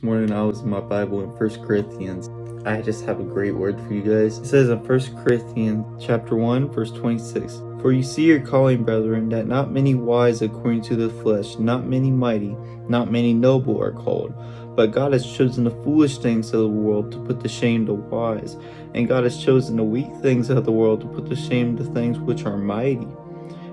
morning I was in my Bible in 1 Corinthians. I just have a great word for you guys. It says in 1 Corinthians chapter 1, verse 26, "For you see your calling, brethren, that not many wise according to the flesh, not many mighty, not many noble are called. But God has chosen the foolish things of the world to put to shame the wise. And God has chosen the weak things of the world to put to shame the things which are mighty.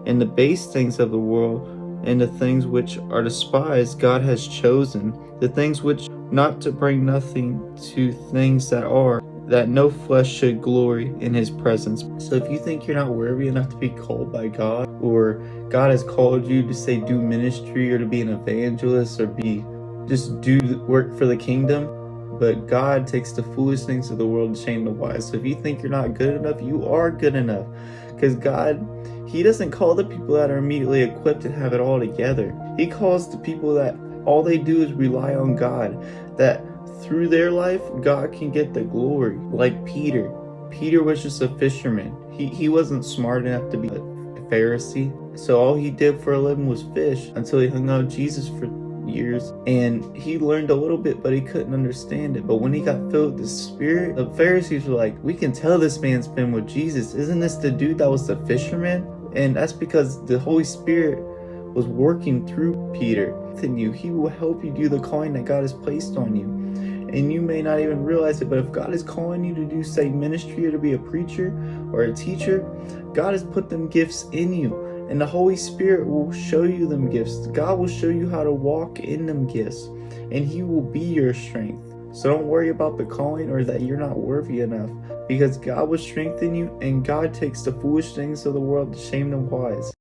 And the base things of the world and the things which are despised God has chosen, the things which not to bring nothing to things that are, that no flesh should glory in his presence." So if you think you're not worthy enough to be called by God, or God has called you to say do ministry or to be an evangelist or just do work for the kingdom, but God takes the foolish things of the world to shame the wise. So if you think you're not good enough, you are good enough, because God, he doesn't call the people that are immediately equipped and have it all together. He calls the people that all they do is rely on God, that through their life, God can get the glory. Like Peter. Peter was just a fisherman. He wasn't smart enough to be a Pharisee. So all he did for a living was fish until he hung out with Jesus for years, and he learned a little bit, but he couldn't understand it. But when he got filled with the Spirit, the Pharisees were like, "We can tell this man's been with Jesus. Isn't this the dude that was the fisherman?" And that's because the Holy Spirit was working through Peter. In you, he will help you do the calling that God has placed on you. And you may not even realize it, but if God is calling you to do, say, ministry or to be a preacher or a teacher, God has put them gifts in you. And the Holy Spirit will show you them gifts. God will show you how to walk in them gifts. And he will be your strength. So don't worry about the calling or that you're not worthy enough, because God will strengthen you, and God takes the foolish things of the world to shame the wise.